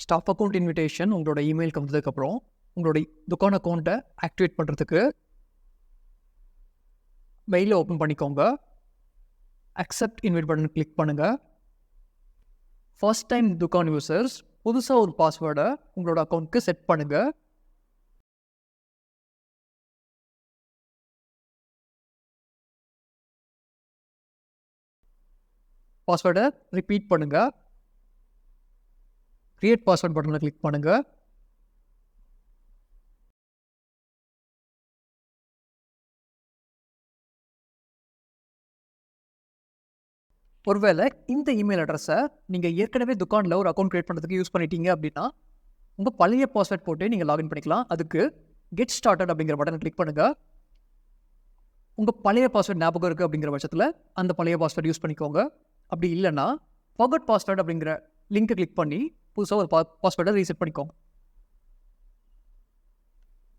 Staff account invitation உங்களோட இமெயிலுக்கு வந்ததுக்கப்புறம் உங்களுடைய துக்கான் அக்கௌண்ட்டை ஆக்டிவேட் பண்ணுறதுக்கு மெயிலை ஓப்பன் பண்ணிக்கோங்க. அக்செப்ட் இன்வைட் பட்டன் கிளிக் பண்ணுங்கள். ஃபர்ஸ்ட் டைம் துக்கான் யூசர்ஸ் புதுசாக ஒரு பாஸ்வேர்டை உங்களோட அக்கௌண்ட்டுக்கு செட் பண்ணுங்கள். பாஸ்வேர்டை ரிப்பீட் பண்ணுங்கள். கிரியேட் பாஸ்வேர்ட் பட்டனை கிளிக் பண்ணுங்கள். ஒருவேளை இந்த இமெயில் அட்ரஸை நீங்கள் ஏற்கனவே துக்கானில் ஒரு அக்கௌண்ட் க்ரியேட் பண்ணுறதுக்கு யூஸ் பண்ணிட்டீங்க அப்படின்னா உங்கள் பழைய பாஸ்வேர்ட் போட்டு நீங்கள் லாகின் பண்ணிக்கலாம். அதுக்கு கெட் ஸ்டார்டட் அப்படிங்கிற பட்டனை கிளிக் பண்ணுங்கள். உங்கள் பழைய பாஸ்வேர்ட் ஞாபகம் இருக்குது அப்படிங்கிற பட்சத்தில் அந்த பழைய பாஸ்வேர்ட் யூஸ் பண்ணிக்கோங்க. அப்படி இல்லைன்னா ஃபர்கட் பாஸ்வேர்ட் அப்படிங்கிற லிங்கை கிளிக் பண்ணி புதுசாக ஒரு பாஸ்வேர்டை ரீசெட் பண்ணிக்கோங்க.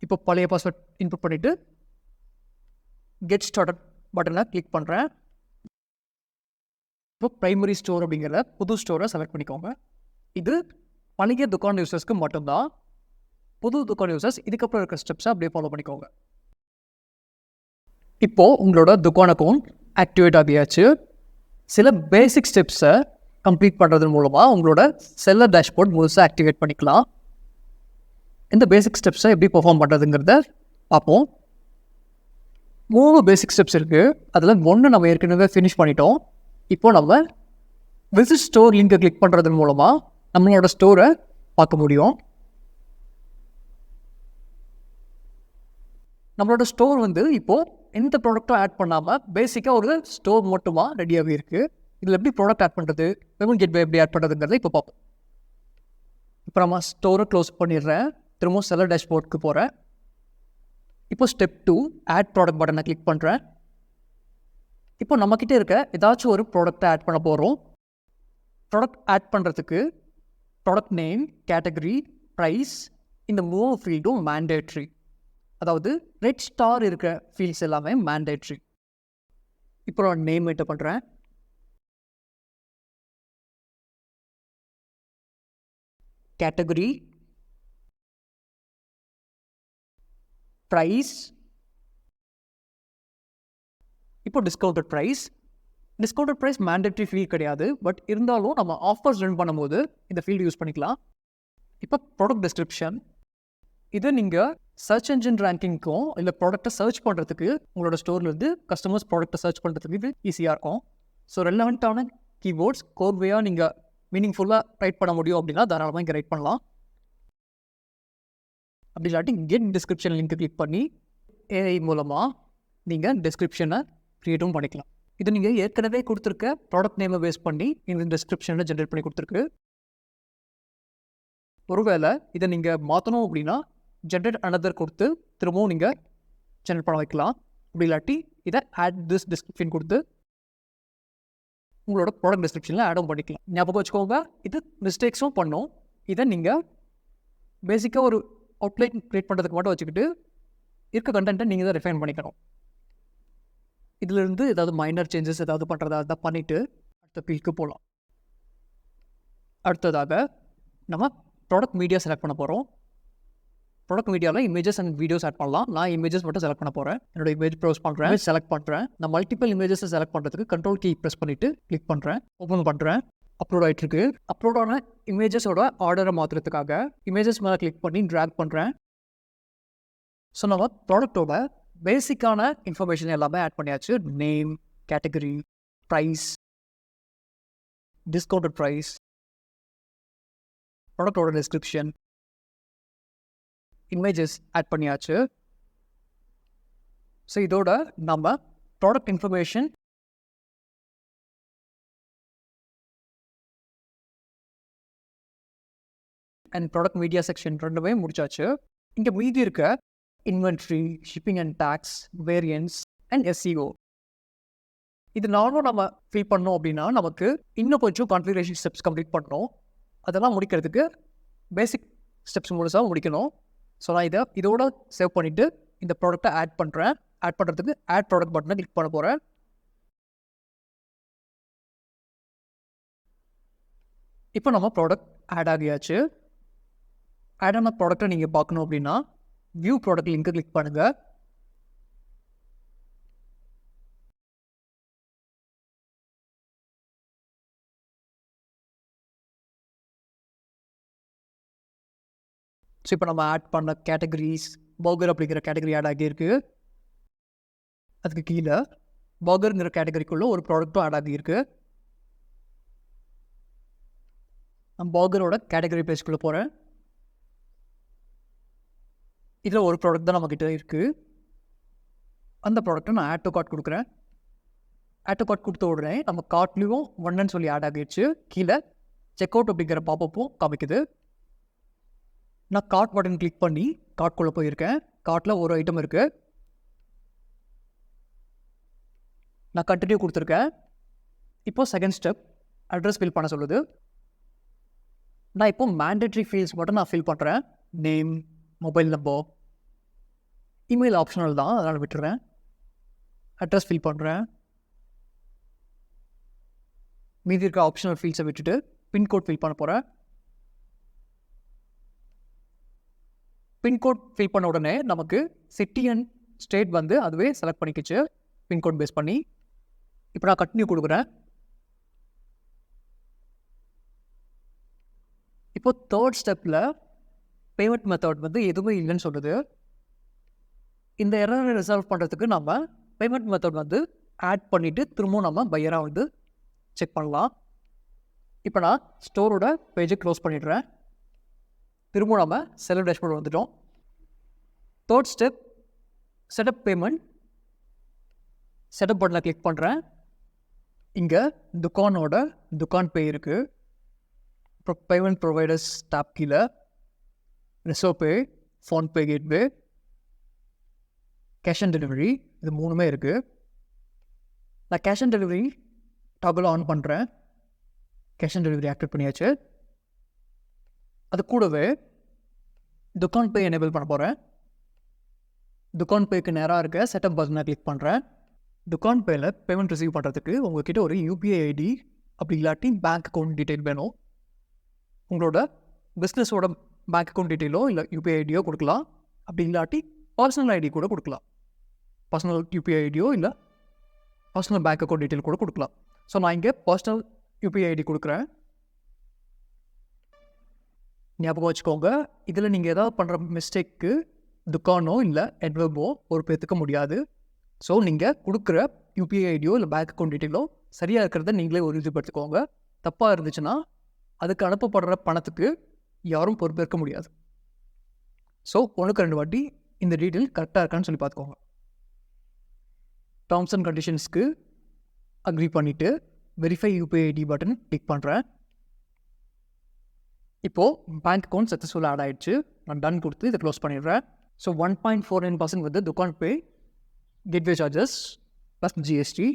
இப்போ பழைய பாஸ்வேர்ட் இன்புட் பண்ணிவிட்டு கெட் ஸ்டார்டட் பட்டனை கிளிக் பண்ணுறேன். இப்போ ப்ரைமரி ஸ்டோர் அப்படிங்கிற புது ஸ்டோரை செலக்ட் பண்ணிக்கோங்க. இது பழைய துக்கான் யூசர்ஸ்க்கு மட்டும்தான். புது துக்கான் யூசர்ஸ் இதுக்கப்புறம் இருக்கிற ஸ்டெப்ஸை அப்படியே ஃபாலோ பண்ணிக்கோங்க. இப்போது உங்களோட துக்கான் அக்கௌண்ட் ஆக்டிவேட் ஆகியாச்சு. சில பேசிக் ஸ்டெப்ஸை கம்ப்ளீட் பண்ணுறது மூலமாக உங்களோட செல்லர் டேஷ்போர்ட் முழுசாக ஆக்டிவேட் பண்ணிக்கலாம். இந்த பேசிக் ஸ்டெப்ஸை எப்படி பெர்ஃபார்ம் பண்ணுறதுங்கிறத பார்ப்போம். 3 பேசிக் ஸ்டெப்ஸ் இருக்குது. அதில் 1 நம்ம ஏற்கனவே ஃபினிஷ் பண்ணிட்டோம். இப்போ நம்ம விசிட் ஸ்டோர் லிங்கை கிளிக் பண்ணுறது மூலமாக நம்மளோட ஸ்டோரை பார்க்க முடியும். நம்மளோட ஸ்டோர் இப்போது எந்த ப்ராடக்ட்டும் ஆட் பண்ணாமல் பேசிக்காக ஒரு ஸ்டோர் மட்டுமா ரெடியாகவே இருக்குது. இதில் எப்படி ப்ராடக்ட் ஆட் பண்ணுறது, பேமெண்ட் கேட்வே எப்படி ஆட் பண்ணுறதுங்கிறத இப்போ பார்ப்போம். இப்போ நம்ம ஸ்டோரை க்ளோஸ் பண்ணிடுறேன். திரும்பவும் செல்லர் டேஷ்போர்டுக்கு போகிறேன். இப்போ ஸ்டெப் 2 ஆட் ப்ராடக்ட் பட்டனை கிளிக் பண்ணுறேன். இப்போ நம்மக்கிட்ட இருக்க ஏதாச்சும் ஒரு ப்ராடக்டை ஆட் பண்ண போகிறோம். ப்ராடக்ட் ஆட் பண்ணுறதுக்கு ப்ராடக்ட் நேம், கேட்டகரி, ப்ரைஸ் இந்த 3 ஃபீல்டும் மேண்டேட்ரி. அதாவது ரெட் ஸ்டார் இருக்க ஃபீல்ட்ஸ் எல்லாமே மேண்டேட்ரி. இப்போ நான் நேம் என்டர் பண்ணுறேன். கேட்டகரி, ப்ரைஸ், இப்போ டிஸ்கவுண்டட் ப்ரைஸ் மேண்டேட்ரி ஃபீல்ட் கிடையாது. பட் இருந்தாலும் நம்ம ஆஃபர்ஸ் ரன் பண்ணும்போது இந்த ஃபீல்டு யூஸ் பண்ணிக்கலாம். இப்போ ப்ராடக்ட் டிஸ்கிரிப்ஷன், இதை நீங்கள் சர்ச் என்ஜின் ரேங்கிங்க்கும் இல்லை ப்ராடக்ட்டை சர்ச் பண்ணுறதுக்கு உங்களோட ஸ்டோர்லேருந்து கஸ்டமர்ஸ் ப்ராடக்ட்டை சர்ச் பண்ணுறதுக்கு இது ஈஸியாக இருக்கும். ஸோ ரெலவெண்ட்டான கீபோர்ட்ஸ் கோர்வையாக நீங்கள் மீனிங்ஃபுல்லாக ரைட் பண்ண முடியும் அப்படின்னா தாராளமாக இங்கே ரைட் பண்ணலாம். அப்படி இல்லாட்டி கெட் டிஸ்கிரிப்ஷன் லிங்க் கிளிக் பண்ணி ஏஐ மூலமாக நீங்கள் டிஸ்கிரிப்ஷனை க்ரியேட்டும் பண்ணிக்கலாம். இது நீங்கள் ஏற்கனவே கொடுத்துருக்க ப்ராடக்ட் நேமை பேஸ் பண்ணி இந்த டிஸ்கிரிப்ஷனை ஜென்ரேட் பண்ணி கொடுத்துருக்கு. ஒருவேளை இதை நீங்கள் மாற்றணும் அப்படின்னா ஜென்ரேட் அனதர் கொடுத்து திரும்பவும் நீங்கள் ஜென்ரேட் பண்ண வைக்கலாம். அப்படி இல்லாட்டி இதை ஆட் திஸ் டிஸ்கிரிப்ஷன் கொடுத்து உங்களோட ப்ராடக்ட் டிஸ்கிரிப்ஷனில் ஆடும் பண்ணிக்கலாம். ஞாபகம் வச்சுக்கோங்க, இது மிஸ்டேக்ஸும் பண்ணும். இதை நீங்கள் பேசிக்காக ஒரு அவுட்லைன் க்ரியேட் பண்ணுறதுக்கு மட்டும் வச்சுக்கிட்டு இருக்க கண்டென்ட்டை நீங்கள் தான் ரிஃபைன் பண்ணிக்கணும். இதிலிருந்து ஏதாவது மைனர் சேஞ்சஸ் ஏதாவது பண்ணுறதா இருந்தால் பண்ணிவிட்டு அடுத்த ஃபீல்டுக்கு போகலாம். அடுத்ததாக நம்ம ப்ராடக்ட் மீடியா செலக்ட் பண்ண போகிறோம். ப்ராடக்ட் மீடியாவில் இமேஜஸ் அண்ட் வீடியோஸ் ஆட் பண்ணலாம். நான் இமேஜஸ் மட்டும் செலக்ட் பண்ண போகிறேன். என்னோட இமேஜ் ப்ரௌஸ் பண்ணுறேன், செலக்ட் பண்ணுறேன். நான் மல்டிபிள் இமேஜஸை செலக்ட் பண்ணுறதுக்கு கண்ட்ரோல் கீ ப்ரெஸ் பண்ணிவிட்டு கிளிக் பண்ணுறேன், ஓப்பன் பண்ணுறேன். அப்லோட் ஆகிட்டுருக்கு. அப்லோடான இமேஜஸோட ஆர்டரை மாற்றுறதுக்காக இமேஜஸ் மேலே கிளிக் பண்ணி ட்ராக் பண்ணுறேன். ஸோ நம்ம ப்ராடக்டோட பேசிக்கான இன்ஃபர்மேஷன் எல்லாமே ஆட் பண்ணியாச்சு. Name, category, price, discounted price, ப்ராடக்டோட டிஸ்கிரிப்ஷன், இமேஜஸ் ஆட் பண்ணியாச்சு. ஸோ இதோட நம்ம product information and product media section ரெண்டுமே முடிச்சாச்சு. இங்கே மீதி இருக்க inventory, shipping and tax, variants and SEO இது நானும் நம்ம ஃபில் பண்ணோம் அப்படின்னா நமக்கு இன்னும் கொஞ்சம் கான்ஃபிகரேஷன் ஸ்டெப்ஸ் கம்ப்ளீட் பண்ணணும். அதெல்லாம் முடிக்கிறதுக்கு பேசிக் ஸ்டெப்ஸ் முழுசாக முடிக்கணும். ஸோ நான் இதோட சேவ் பண்ணிவிட்டு இந்த ப்ராடக்ட்டை ஆட் பண்ணுறேன். ஆட் பண்ணுறதுக்கு ஆட் ப்ராடக்ட் பட்டனை கிளிக் பண்ண போகிறேன். இப்போ நம்ம ப்ராடக்ட் ஆட் ஆகியாச்சு. ஆட் ஆன ப்ராடக்ட்டை நீங்கள் பார்க்கணும் அப்படின்னா வியூ ப்ராடக்ட் லிங்கை கிளிக் பண்ணுங்கள். ஸோ இப்போ நம்ம ஆட் பண்ண கேட்டகரிஸ் பர்கர் அப்படிங்கிற கேட்டகரி ஆட் ஆகியிருக்கு. அதுக்கு கீழே பர்கருங்கிற கேட்டகரிக்குள்ளே ஒரு ப்ராடக்ட்டும் ஆட் ஆகியிருக்கு. நான் பர்கரோட கேட்டகரி பேஜ்குள்ளே போகிறேன். இதில் ஒரு ப்ராடக்ட் தான் நம்மக்கிட்ட இருக்குது. அந்த ப்ராடக்ட்டை நான் ஆட் டு கார்ட் கொடுக்குறேன். ஆட் டு கார்ட் கொடுத்த உடனே நம்ம கார்ட்லேயும் ஒன்றுன்னு சொல்லி ஆட் ஆகிடுச்சு. கீழே செக் அவுட் அப்படிங்கிற பாப்பப்பும் காமிக்குது. நான் கார்ட் பட்டன் கிளிக் பண்ணி கார்ட்குள்ளே போயிருக்கேன். கார்ட்டில் ஒரு ஐட்டம் இருக்குது. நான் கண்டினியூ கொடுத்துருக்கேன். இப்போது செகண்ட் ஸ்டெப் அட்ரஸ் ஃபில் பண்ண சொல்லுது. நான் இப்போ மேண்டேட்ரி ஃபீல்ட்ஸ் மட்டும் நான் ஃபில் பண்ணுறேன். Name, mobile number, email optional தான், அதனால் விட்டுறேன். அட்ரஸ் ஃபில் பண்ணுறேன். மீதி இருக்க ஆப்ஷனல் ஃபீல்ட்ஸை விட்டுட்டு பின்கோட் ஃபில் பண்ண போகிறேன். பின்கோட் ஃபில் பண்ண உடனே நமக்கு சிட்டி அண்ட் ஸ்டேட் வந்து அதுவே செலக்ட் பண்ணிக்கிச்சு பின்கோட் பேஸ் பண்ணி. இப்போ நான் கண்டினியூ கொடுக்குறேன். இப்போ தேர்ட் ஸ்டெப்பில் பேமெண்ட் மெத்தட் வந்து எதுவுமே இல்லைன்னு சொல்லுது. இந்த எரரை ரிசால்வ் பண்ணுறதுக்கு நம்ம பேமெண்ட் மெத்தட் வந்து ஆட் பண்ணிவிட்டு திரும்பவும் நம்ம பையராக வந்து செக் பண்ணலாம். இப்போ நான் ஸ்டோரோட பேஜை க்ளோஸ் பண்ணிடுறேன். திரும்ப நம்ம செல்லர் டேஷ்போர்ட் வந்துட்டோம். Third step setup payment. Setup பட்டனை கிளிக் பண்ணுறேன். இங்கே துக்கானோட துக்கான் பே இருக்குது. அப்புறம் பேமெண்ட் ப்ரொவைடர்ஸ் டேப் கீழே reserve pay, PhonePe, gateway, cash on delivery இது மூணுமே இருக்குது. நான் cash on delivery toggle on பண்ணுறேன். கேஷ் ஆன் டெலிவரி ஆக்டிவேட் பண்ணியாச்சு. அது கூடவே துக்கான் பே எனேபிள் பண்ண போகிறேன். துக்கான் பேக்கு நேராக இருக்க செட்டப் பட்டனை கிளிக் பண்ணுறேன். துக்கான் பேயில் பேமெண்ட் ரிசீவ் பண்ணுறதுக்கு உங்கள்கிட்ட ஒரு யூபிஐ ஐடி அப்படி இல்லாட்டி பேங்க் அக்கௌண்ட் டீட்டெயில் வேணும். உங்களோட பிஸ்னஸோட பேங்க் அக்கௌண்ட் டீட்டெயிலோ இல்லை யூபிஐ ஐடியோ கொடுக்கலாம். அப்படி இல்லாட்டி பர்சனல் ஐடி கூட கொடுக்கலாம். பர்சனல் யூபிஐ ஐடியோ இல்லை பர்சனல் பேங்க் அக்கௌண்ட் டீட்டெயில் கூட கொடுக்கலாம். ஸோ நான் இங்கே பர்சனல் யூபிஐ ஐடி கொடுக்குறேன். ஞாபகம் வச்சுக்கோங்க, இதில் நீங்கள் ஏதாவது பண்ணுற மிஸ்டேக்கு துக்கானோ இல்லை எட்வர்போ பொறுப்பேற்றுக்க முடியாது. ஸோ நீங்கள் கொடுக்குற யூபிஐ ஐடியோ இல்லை பேங்க் அக்கௌண்ட் டீட்டெயிலோ சரியாக இருக்கிறத நீங்களே உறுதிப்படுத்திக்கோங்க. தப்பாக இருந்துச்சுன்னா அதுக்கு அனுப்பப்படுற பணத்துக்கு யாரும் பொறுப்பேற்க முடியாது. ஸோ 1-2 வாட்டி இந்த டீட்டெயில் கரெக்டாக இருக்கான்னு சொல்லி பார்த்துக்கோங்க. டேர்ம்ஸ் அண்ட் கண்டிஷன்ஸ்க்கு அக்ரி பண்ணிவிட்டு verify UPI ID button click பண்ணுறேன். இப்போது பேங்க் அக்கௌண்ட் சக்ஸஸ்ஃபுல்லாக ஆட் ஆகிடுச்சு. நான் டன் கொடுத்து இதை க்ளோஸ் பண்ணிடுறேன். ஸோ 1.49% வந்து Dukaan pay gateway charges plus GST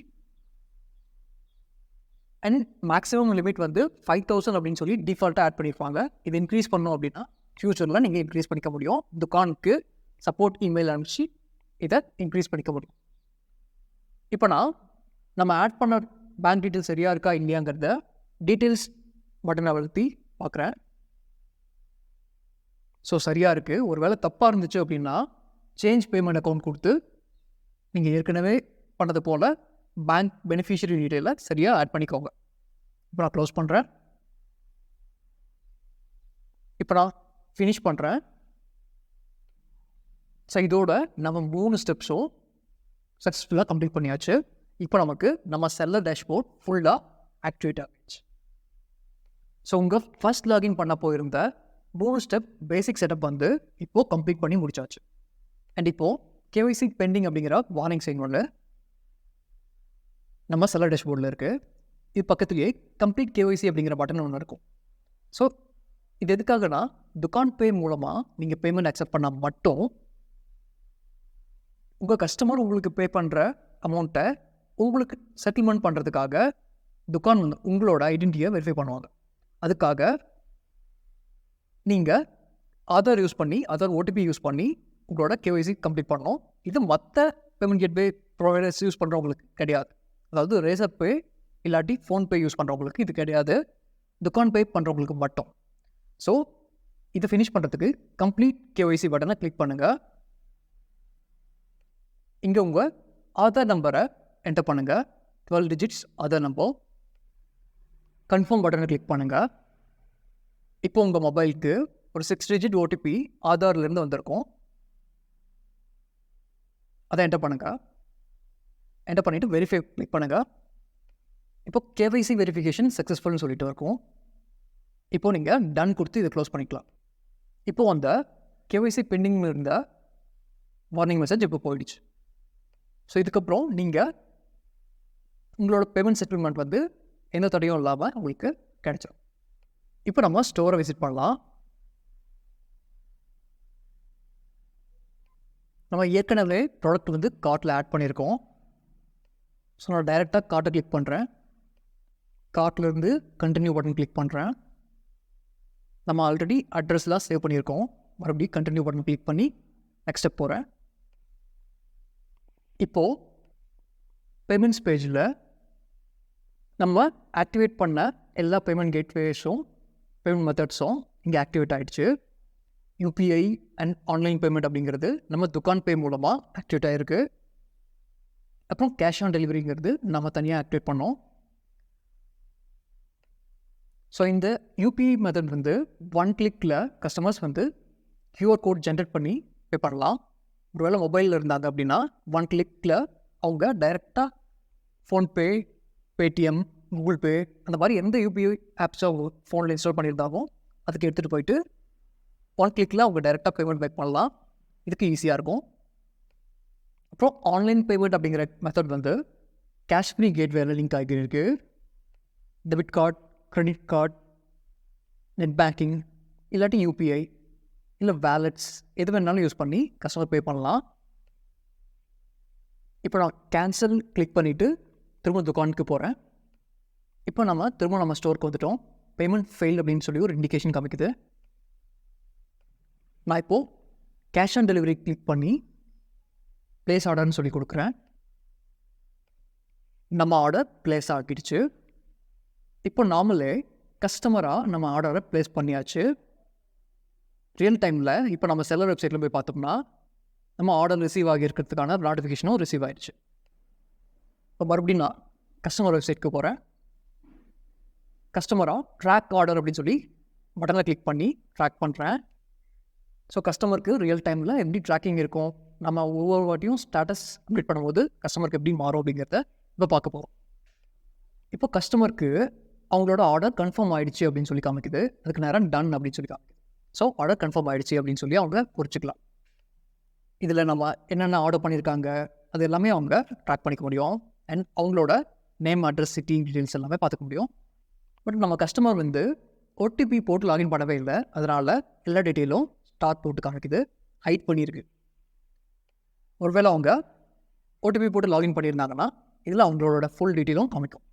and maximum limit வந்து 5,000 அப்படின்னு சொல்லி டிஃபால்ட்டாக ஆட் பண்ணியிருப்பாங்க. இது இன்க்ரீஸ் பண்ணோம் அப்படின்னா ஃப்யூச்சரில் நீங்கள் இன்க்ரீஸ் பண்ணிக்க முடியும். துக்கானுக்கு சப்போர்ட் இமெயில் அனுப்பிச்சு இதை இன்க்ரீஸ் பண்ணிக்க முடியும். இப்போ நம்ம ஆட் பண்ண பேங்க் டீட்டெயில்ஸ் சரியாக இருக்கா இல்லையாங்கிறத டீட்டெயில்ஸ் பட்டனை அழுத்தி பார்க்குறேன். ஸோ சரியாக இருக்குது. ஒரு வேளை தப்பாக இருந்துச்சு அப்படின்னா சேஞ்ச் பேமெண்ட் அக்கௌண்ட் கொடுத்து நீங்கள் ஏற்கனவே பண்ணது போல் பேங்க் பெனிஃபிஷியரி டீட்டெயிலை சரியாக ஆட் பண்ணிக்கோங்க. இப்போ நான் க்ளோஸ் பண்ணுறேன். இப்போ நான் ஃபினிஷ் பண்ணுறேன். ஸோ இதோட நம்ம 3 ஸ்டெப்ஸும் சக்ஸஸ்ஃபுல்லாக கம்ப்ளீட் பண்ணியாச்சு. இப்போ நமக்கு நம்ம செல்லர் டேஷ்போர்ட் ஃபுல்லாக ஆக்டிவேட் ஆகிடுச்சு. ஸோ உங்கள் ஃபஸ்ட் லாகின் பண்ண போயிருந்த 3 ஸ்டெப் பேசிக் செட்டப் வந்து இப்போது கம்ப்ளீட் பண்ணி முடிச்சாச்சு. அண்ட் இப்போது கேஒய்சி பெண்டிங் அப்படிங்கிற வார்னிங் சைன் ஒன்று நம்ம செல்லர் டேஷ்போர்டில் இருக்குது. இது பக்கத்துலேயே கம்ப்ளீட் கேஒய்சி அப்படிங்கிற பட்டன் ஒன்று இருக்கும். ஸோ இது எதுக்காகனா துக்கான் பே மூலமாக நீங்கள் பேமெண்ட் அக்செப்ட் பண்ணால் மட்டும் உங்கள் கஸ்டமர் உங்களுக்கு பே பண்ணுற அமௌண்ட்டை உங்களுக்கு செட்டில்மெண்ட் பண்ணுறதுக்காக துக்கான் வந்து உங்களோட ஐடென்டிட்டியை வெரிஃபை பண்ணுவாங்க. அதுக்காக நீங்கள் ஆதார் யூஸ் பண்ணி ஆதார் ஓடிபி யூஸ் பண்ணி உங்களோட கேஒய்சி கம்ப்ளீட் பண்ணணும். இது மற்ற பேமெண்ட் கேட்வே ப்ரொவைடர்ஸ் யூஸ் பண்ணுறவங்களுக்கு கிடையாது. அதாவது ரேசர் பே இல்லாட்டி ஃபோன்பே யூஸ் பண்ணுறவங்களுக்கு இது கிடையாது. துக்கான் பே பண்ணுறவங்களுக்கு மட்டும். ஸோ இதை ஃபினிஷ் பண்ணுறதுக்கு கம்ப்ளீட் கேஒய்சி பட்டனை கிளிக் பண்ணுங்கள். இங்கே உங்கள் ஆதார் நம்பரை என்டர் பண்ணுங்கள். 12 டிஜிட்ஸ் ஆதார் நம்பர். கன்ஃபார்ம் பட்டனை கிளிக் பண்ணுங்கள். இப்போ உங்கள் மொபைலுக்கு ஒரு 6 டிஜிட் ஓடிபி ஆதார்லேருந்து வந்திருக்கும். அதை என்டர் பண்ணுங்கள். என்டர் பண்ணிவிட்டு வெரிஃபை கிளிக் பண்ணுங்கள். இப்போ கேஒய்சி வெரிஃபிகேஷன் சக்ஸஸ்ஃபுல்னு சொல்லிட்டு இருக்கும். இப்போது நீங்கள் டன் கொடுத்து இதை க்ளோஸ் பண்ணிக்கலாம். இப்போது அந்த கேஒய்சி பெண்டிங்கில் இருந்த வார்னிங் மெசேஜ் இப்போ போயிடுச்சு. ஸோ இதுக்கப்புறம் நீங்கள் உங்களோட பேமெண்ட் செட்டில்மெண்ட் வந்து எந்த தடையும் இல்லாமல் உங்களுக்கு கிடைச்சிடும். இப்போ நம்ம ஸ்டோரை விசிட் பண்ணலாம். நம்ம ஏற்கனவே ப்ராடக்ட் வந்து கார்ட்டில் ஆட் பண்ணியிருக்கோம். ஸோ நான் டைரெக்டாக கார்ட்டை கிளிக் பண்ணுறேன். கார்ட்லேருந்து கண்டினியூ பட்டன் கிளிக் பண்ணுறேன். நம்ம ஆல்ரெடி அட்ரஸ்லாம் சேவ் பண்ணியிருக்கோம். மறுபடியும் கண்டினியூ பட்டன் கிளிக் பண்ணி நெக்ஸ்ட் ஸ்டெப் போகிறேன். இப்போது பேமெண்ட்ஸ் பேஜில் நம்ம ஆக்டிவேட் பண்ண எல்லா பேமெண்ட் கேட்வேஸும் பேமெண்ட் மெத்தட்ஸும் இங்கே ஆக்டிவேட் ஆகிடுச்சு. யூபிஐ அண்ட் ஆன்லைன் பேமெண்ட் அப்படிங்கிறது நம்ம துக்கான் பே மூலமாக ஆக்டிவேட் ஆகிருக்கு. அப்புறம் கேஷ் ஆன் டெலிவரிங்கிறது நம்ம தனியாக ஆக்டிவேட் பண்ணோம். ஸோ இந்த யூபிஐ மெத்தட் வந்து 1 கிளிக்கில் கஸ்டமர்ஸ் வந்து கியூஆர் கோட் ஜென்ரேட் பண்ணி பே பண்ணலாம். ஒருவேளை மொபைலில் இருந்தாங்க அப்படின்னா 1 கிளிக்கில் அவங்க டைரெக்டாக ஃபோன்பே, பேடிஎம், கூகுள் பே அந்த மாதிரி எந்த யூபிஐ ஆப்ஸை ஃபோனில் இன்ஸ்டால் பண்ணியிருந்தாலும் அதுக்கு எடுத்துகிட்டு போயிட்டு 1 கிளிக்கில் அவங்க டைரெக்டாக பேமெண்ட் மேக் பண்ணலாம். இதுக்கு ஈஸியாக இருக்கும். அப்புறம் ஆன்லைன் பேமெண்ட் அப்படிங்கிற மெத்தட் வந்து கேஷ் ஃப்ரீ கேட்வேல லிங்க் ஆகியிருக்கு. Debit card, credit card, net banking இல்லாட்டி யூபிஐ இல்லை வேலெட்ஸ் எது வேணாலும் யூஸ் பண்ணி கஸ்டமர் பே பண்ணலாம். இப்போ நான் கேன்சல் கிளிக் பண்ணிவிட்டு திரும்ப துக்கானுக்கு போகிறேன். இப்போ நம்ம திரும்ப நம்ம ஸ்டோருக்கு வந்துட்டோம். பேமெண்ட் ஃபெயில் அப்படின்னு சொல்லி ஒரு இண்டிகேஷன் காமிக்குது. நான் இப்போது கேஷ் ஆன் டெலிவரி கிளிக் பண்ணி ப்ளேஸ் ஆர்டர்னு சொல்லி கொடுக்குறேன். நம்ம ஆர்டர் ப்ளேஸ் ஆகிடுச்சு. இப்போ நார்மலே கஸ்டமராக நம்ம ஆர்டரை ப்ளேஸ் பண்ணியாச்சு. ரியல் டைமில் இப்போ நம்ம செல்லர் வெப்சைட்டில் போய் பார்த்தோம்னா நம்ம ஆர்டர் ரிசீவ் ஆகியிருக்கிறதுக்கான நோட்டிஃபிகேஷனும் ரிசீவ் ஆகிடுச்சு. இப்போ மறுபடியும் நான் கஸ்டமர் வெப்சைட்டுக்கு போகிறேன். கஸ்டமராக ட்ராக் ஆர்டர் அப்படின்னு சொல்லி பட்டனில் கிளிக் பண்ணி ட்ராக் பண்ணுறேன். ஸோ கஸ்டமருக்கு ரியல் டைமில் எப்படி ட்ராக்கிங் இருக்கும், நம்ம ஒவ்வொரு வாட்டியும் ஸ்டேட்டஸ் அப்டேட் பண்ணும்போது கஸ்டமருக்கு எப்படி மாறும் அப்படிங்கிறத இப்போ பார்க்க போகிறோம். இப்போ கஸ்டமருக்கு அவங்களோட ஆர்டர் கன்ஃபார்ம் ஆகிடுச்சு அப்படின்னு சொல்லி காமிக்குது. அதுக்கு நேரம் டன் அப்படின்னு சொல்லி காமிக்குது. ஸோ ஆர்டர் கன்ஃபார்ம் ஆகிடுச்சு அப்படின்னு சொல்லி அவங்க குறிச்சிக்கலாம். இதில் நம்ம என்னென்ன ஆர்டர் பண்ணியிருக்காங்க அது எல்லாமே அவங்க ட்ராக் பண்ணிக்க முடியும். அண்ட் அவங்களோட நேம், அட்ரஸ், சிட்டி டீட்டெயில்ஸ் எல்லாமே பார்த்துக்க முடியும். பட் நம்ம கஸ்டமர் வந்து ஓடிபி போட்டு லாகின் பண்ணவே இல்லை. அதனால் எல்லா டீட்டெயிலும் ஸ்டார்ட் போட்டு காமிக்குது, ஹைட் பண்ணியிருக்கு. ஒருவேளை அவங்க ஓடிபி போட்டு லாகின் பண்ணியிருந்தாங்கன்னா இதில் அவங்களோட ஃபுல் டீட்டெயிலும் காமிக்கும்.